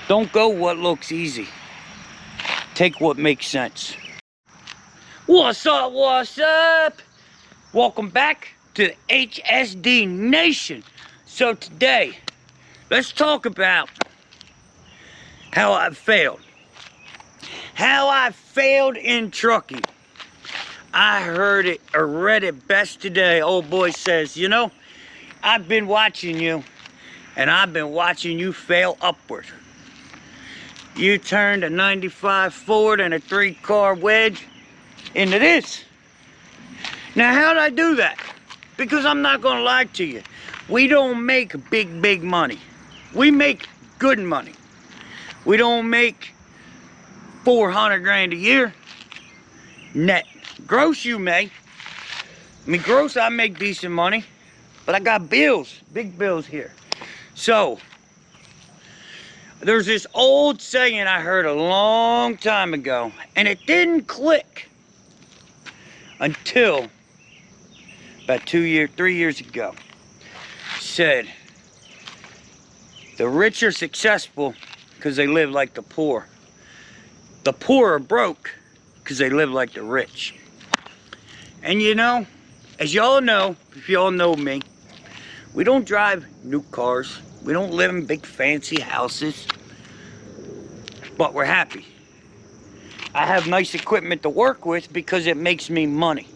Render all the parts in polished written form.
Don't go what looks easy. Take what makes sense. What's up, what's up? Welcome back to the HSD Nation. So today, let's talk about how I failed. How I failed in trucking. I heard it or read it best today. Old boy says, you know, I've been watching you, and I've been watching you fail upward. You turned a 95 Ford and a 3-car wedge into this. Now, how'd I do that? Because I'm not gonna lie to you. We don't make big money. We make good money. We don't make 400 grand a year net. Gross you may. I mean, gross I make decent money, but I got bills, big bills here. So, there's this old saying I heard a long time ago, and it didn't click until about 3 years ago. It said, the rich are successful because they live like the poor. The poor are broke because they live like the rich. And you know, as y'all know, if y'all know me, we don't drive new cars. We don't live in big fancy houses, but we're happy. I have nice equipment to work with because it makes me money.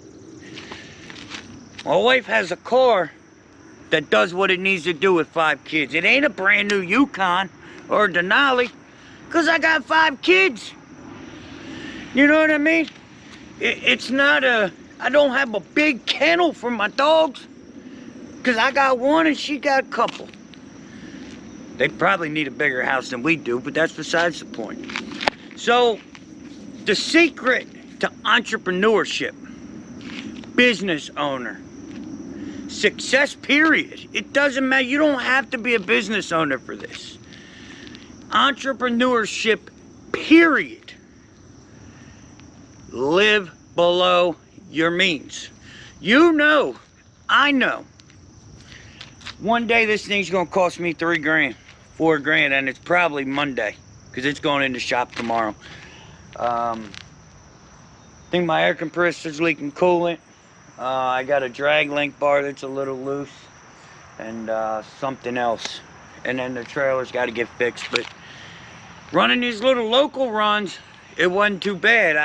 My wife has a car that does what it needs to do with 5 kids. It ain't a brand new Yukon or a Denali, because I got 5 kids. You know what I mean? It's not I don't have a big kennel for my dogs, because I got one and she got a couple. They probably need a bigger house than we do, but that's besides the point. So, the secret to entrepreneurship, business owner, success period. It doesn't matter. You don't have to be a business owner for this. Entrepreneurship period. Live below your means. You know, I know. One day this thing's gonna cost me 3 grand, 4 grand, and it's probably Monday, because it's going in the shop tomorrow. I think my air compressor's leaking coolant. I got a drag link bar that's a little loose, and something else. And then the trailer's got to get fixed. But running these little local runs, it wasn't too bad.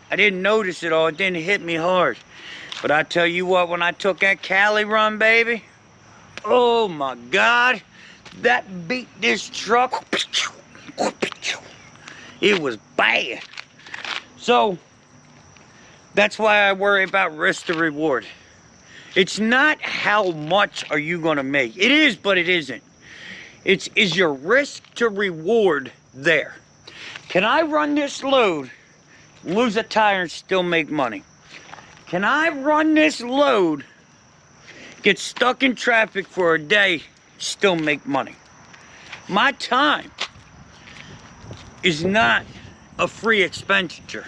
I didn't notice it all. It didn't hit me hard. But I tell you what, when I took that Cali run, baby, oh my God, that beat this truck. It was bad. So, that's why I worry about risk to reward. It's not how much are you gonna make. It is, but it isn't. Is your risk to reward there? Can I run this load, lose a tire, and still make money? Can I run this load, get stuck in traffic for a day, still make money? My time is not a free expenditure.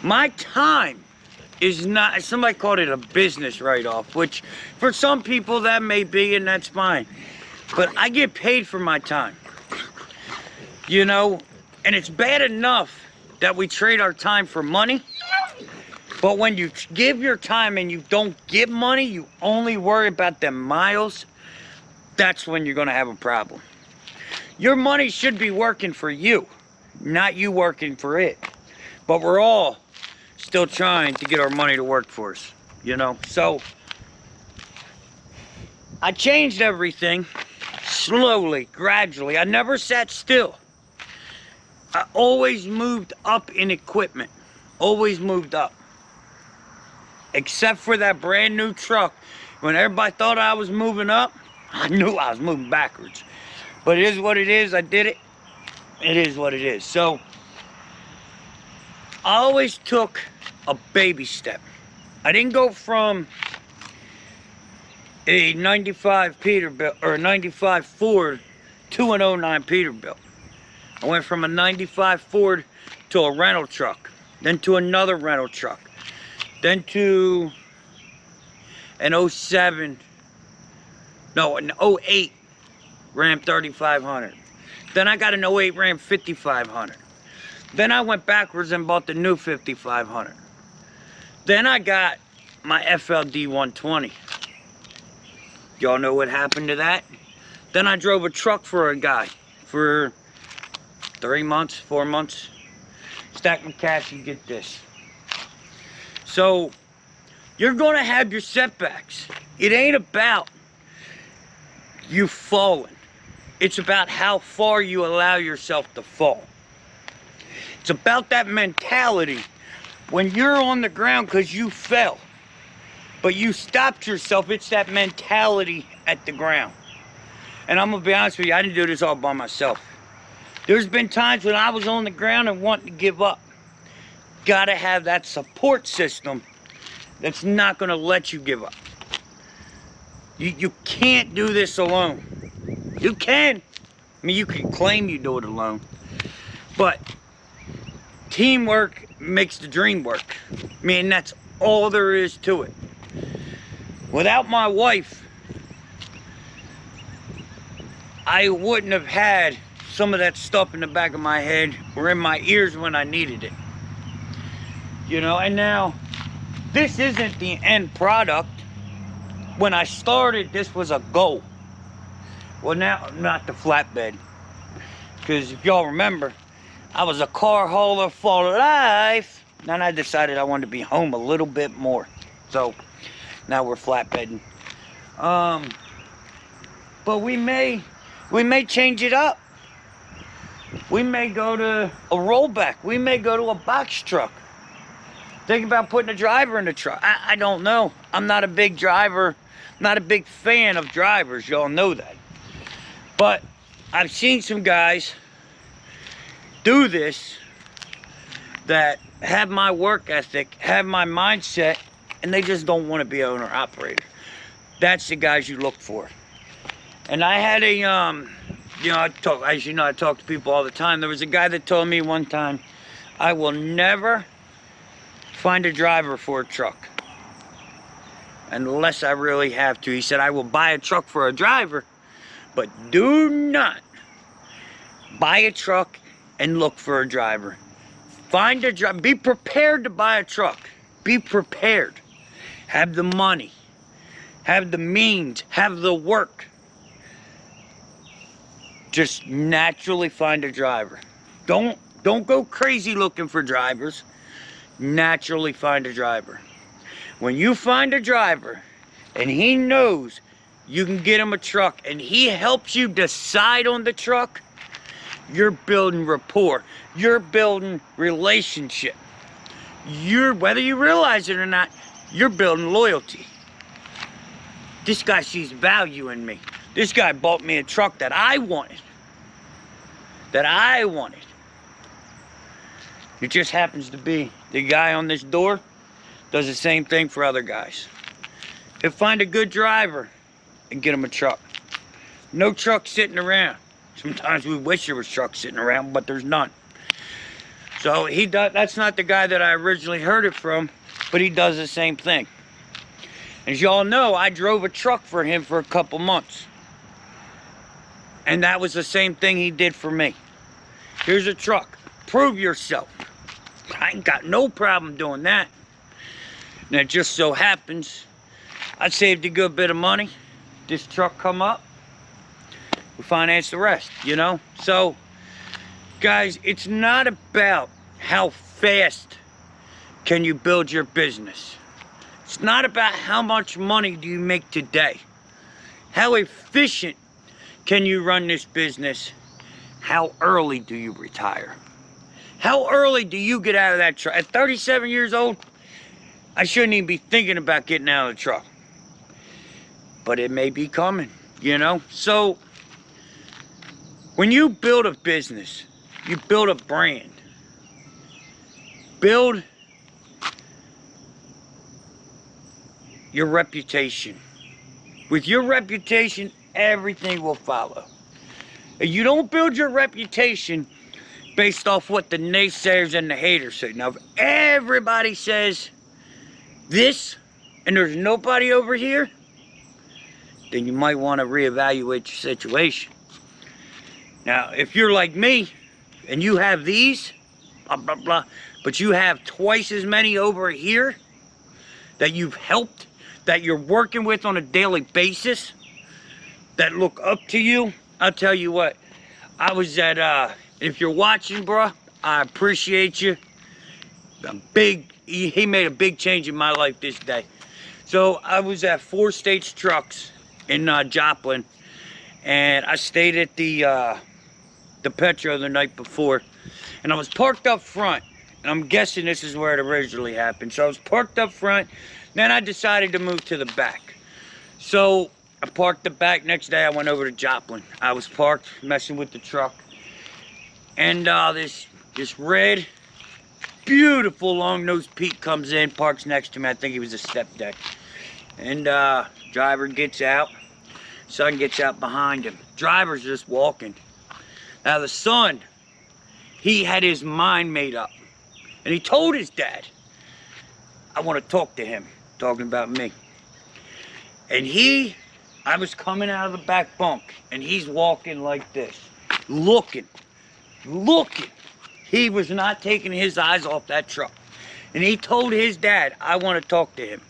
My time is not, somebody called it a business write-off, which for some people that may be, and that's fine. But I get paid for my time. You know, and it's bad enough that we trade our time for money. But when you give your time and you don't get money, you only worry about them miles, that's when you're gonna have a problem. Your money should be working for you, not you working for it. But we're all still trying to get our money to work for us, you know? So, I changed everything slowly, gradually. I never sat still. I always moved up in equipment. Always moved up. Except for that brand new truck. When everybody thought I was moving up, I knew I was moving backwards. But it is what it is. I did it. It is what it is. So, I always took a baby step. I didn't go from a 95 Peterbilt or a 95 Ford to an 09 Peterbilt. I went from a 95 Ford to a rental truck, then to another rental truck, then to an 07, no, an 08 Ram 3500. Then I got an '08 Ram 5500. Then I went backwards and bought the new 5500. Then I got my FLD 120. Y'all know what happened to that? Then I drove a truck for a guy for 3 months, 4 months. Stack my cash and get this. So, you're gonna have your setbacks. It ain't about you falling. It's about how far you allow yourself to fall. It's about that mentality when you're on the ground because you fell, but you stopped yourself. It's that mentality at the ground. And I'm gonna be honest with you, I didn't do this all by myself. There's been times when I was on the ground and wanting to give up. Gotta have that support system that's not gonna let you give up. You can't do this alone. You can. I mean, you can claim you do it alone, but teamwork makes the dream work. I mean, that's all there is to it. Without my wife, I wouldn't have had some of that stuff in the back of my head or in my ears when I needed it. You know, and now, this isn't the end product. When I started, this was a goal. Well, now, not the flatbed. Because if y'all remember, I was a car hauler for life. Then I decided I wanted to be home a little bit more. So, now we're flatbedding. But we may change it up. We may go to a rollback. We may go to a box truck. Think about putting a driver in the truck. I don't know. I'm not a big driver. Not a big fan of drivers. Y'all know that. But I've seen some guys do this that have my work ethic, have my mindset, and they just don't want to be owner operator. That's the guys you look for. And I had a, as you know, I talk to people all the time. There was a guy that told me one time, I will never find a driver for a truck unless I really have to. He said, I will buy a truck for a driver, but do not buy a truck and look for a driver. Find a driver. Be prepared to buy a truck. Be prepared. Have the money. Have the means. Have the work. Just naturally find a driver. Don't go crazy looking for drivers. Naturally find a driver. When you find a driver and he knows you can get him a truck and he helps you decide on the truck, you're building rapport. You're building relationship. Whether you realize it or not, you're building loyalty. This guy sees value in me. This guy bought me a truck that I wanted. It just happens to be the guy on this door does the same thing for other guys. He'll find a good driver and get him a truck. No truck sitting around. Sometimes we wish there was trucks sitting around, but there's none. So that's not the guy that I originally heard it from, but he does the same thing. As y'all know, I drove a truck for him for a couple months. And that was the same thing he did for me. Here's a truck. Prove yourself. I ain't got no problem doing that. And it just so happens, I saved a good bit of money. This truck come up. We finance the rest, you know? So, guys, it's not about how fast can you build your business. It's not about how much money do you make today. How efficient can you run this business? How early do you retire? How early do you get out of that truck? At 37 years old, I shouldn't even be thinking about getting out of the truck. But it may be coming, you know? So, when you build a business, you build a brand. Build your reputation. With your reputation, everything will follow. If you don't build your reputation based off what the naysayers and the haters say. Now, if everybody says this and there's nobody over here, then you might want to reevaluate your situation. Now, if you're like me and you have these, blah, blah, blah, but you have twice as many over here that you've helped, that you're working with on a daily basis, that look up to you, I'll tell you what, I was at, if you're watching, bruh, I appreciate you. He made a big change in my life this day. So I was at 4 States Trucks in Joplin, and I stayed at the Petro the night before, and I was parked up front, and I'm guessing this is where it originally happened. So I was parked up front, then I decided to move to the back. So I parked the back. Next day I went over to Joplin. I was parked messing with the truck, and this red, beautiful long-nosed Pete comes in, parks next to me. I think he was a step deck. And driver gets out. Son gets out behind him. Driver's just walking. Now the son, he had his mind made up. And he told his dad, I want to talk to him. Talking about me. And I was coming out of the back bunk, and he's walking like this. Looking. He was not taking his eyes off that truck. And he told his dad, I want to talk to him.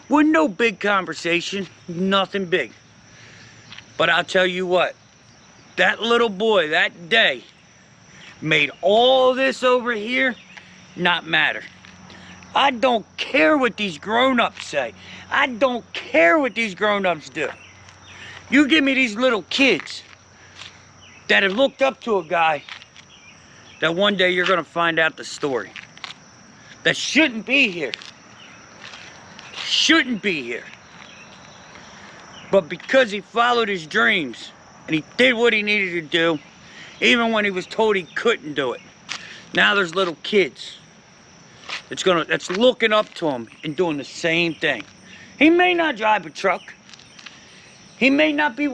Wasn't no big conversation, nothing big. But I'll tell you what, that little boy that day made all this over here not matter. I don't care what these grown-ups say. I don't care what these grown-ups do. You give me these little kids that have looked up to a guy that one day you're gonna find out the story. That shouldn't be here. Shouldn't be here. But because he followed his dreams and he did what he needed to do, even when he was told he couldn't do it, now there's little kids that's looking up to him and doing the same thing. He may not drive a truck. He may not be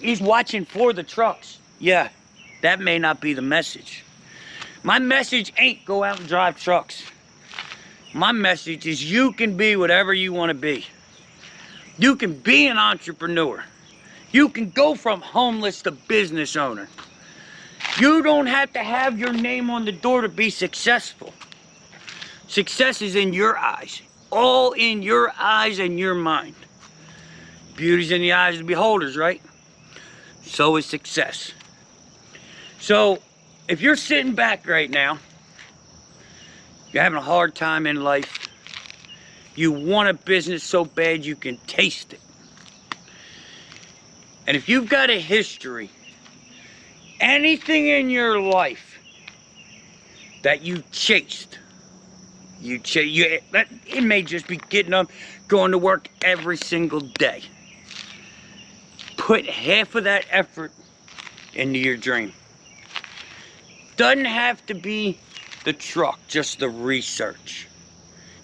he's watching for the trucks. Yeah, that may not be the message. My message ain't go out and drive trucks. My message is you can be whatever you want to be. You can be an entrepreneur. You can go from homeless to business owner. You don't have to have your name on the door to be successful. Success is in your eyes. All in your eyes and your mind. Beauty's in the eyes of the beholders, right? So is success. So, if you're sitting back right now, you're having a hard time in life, you want a business so bad you can taste it. And if you've got a history, anything in your life that you chased, it may just be getting up, going to work every single day. Put half of that effort into your dream. Doesn't have to be the truck, just the research.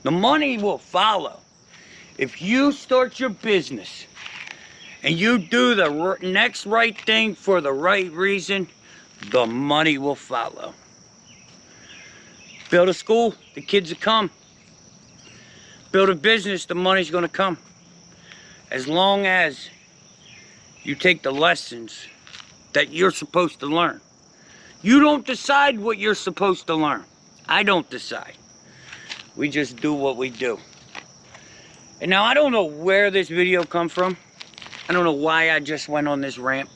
The money will follow. If you start your business and you do the next right thing for the right reason, the money will follow. Build a school, the kids will come. Build a business, the money's gonna come. As long as you take the lessons that you're supposed to learn. You don't decide what you're supposed to learn. I don't decide. We just do what we do. And now I don't know where this video come from. I don't know why I just went on this rant.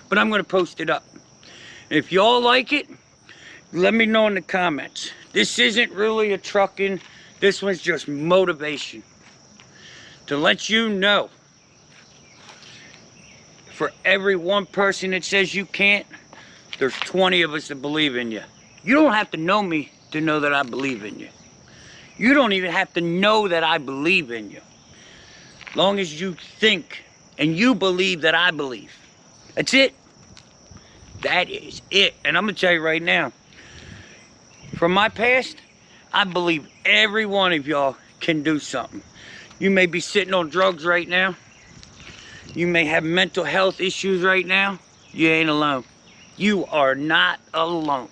But I'm gonna post it up. And if y'all like it, let me know in the comments. This isn't really a trucking. This one's just motivation. To let you know, for every one person that says you can't, there's 20 of us that believe in you. You don't have to know me to know that I believe in you. You don't even have to know that I believe in you. As long as you think and you believe that I believe. That's it. That is it. And I'm going to tell you right now, from my past, I believe every one of y'all can do something. You may be sitting on drugs right now. You may have mental health issues right now. You ain't alone. You are not alone.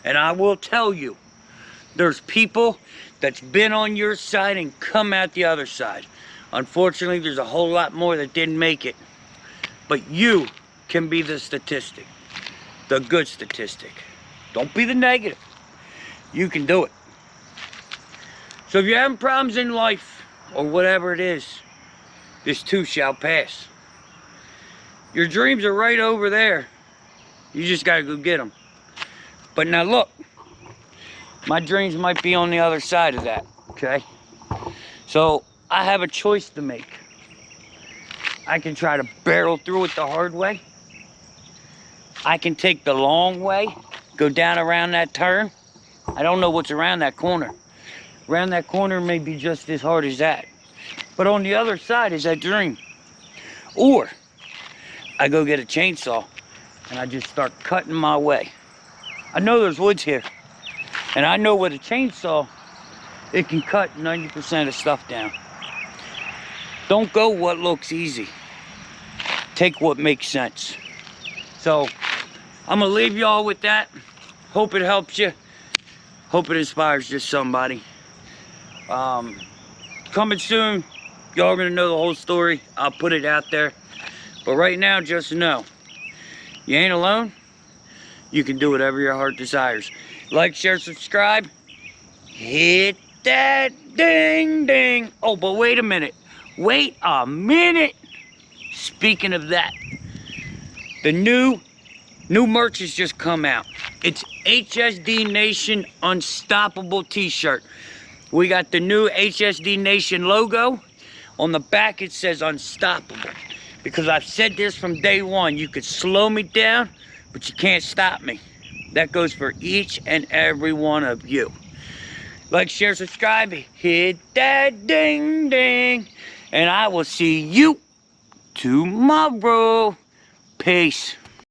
And I will tell you, there's people that's been on your side and come out the other side. Unfortunately, there's a whole lot more that didn't make it. But you can be the statistic. the good statistic. Don't be the negative. You can do it. So if you're having problems in life, or whatever it is, this too shall pass. Your dreams are right over there. You just gotta go get them. But now look, my dreams might be on the other side of that, okay? So I have a choice to make. I can try to barrel through it the hard way. I can take the long way, go down around that turn. I don't know what's around that corner. Around that corner may be just as hard as that. But on the other side is that dream. Or I go get a chainsaw and I just start cutting my way. I know there's woods here. And I know with a chainsaw, it can cut 90% of stuff down. Don't go what looks easy. Take what makes sense. So I'm gonna leave y'all with that. Hope it helps you. Hope it inspires just somebody. Coming soon, y'all are gonna know the whole story. I'll put it out there. But right now, just know, you ain't alone. You can do whatever your heart desires. Like, share, subscribe. Hit that ding ding. Oh, but wait a minute. Wait a minute. Speaking of that, the new merch has just come out. It's HSD Nation Unstoppable t-shirt. We got the new HSD Nation logo. On the back it says Unstoppable. Because I've said this from day one. You could slow me down, but you can't stop me. That goes for each and every one of you. Like, share, subscribe, hit that ding ding. And I will see you tomorrow. Peace.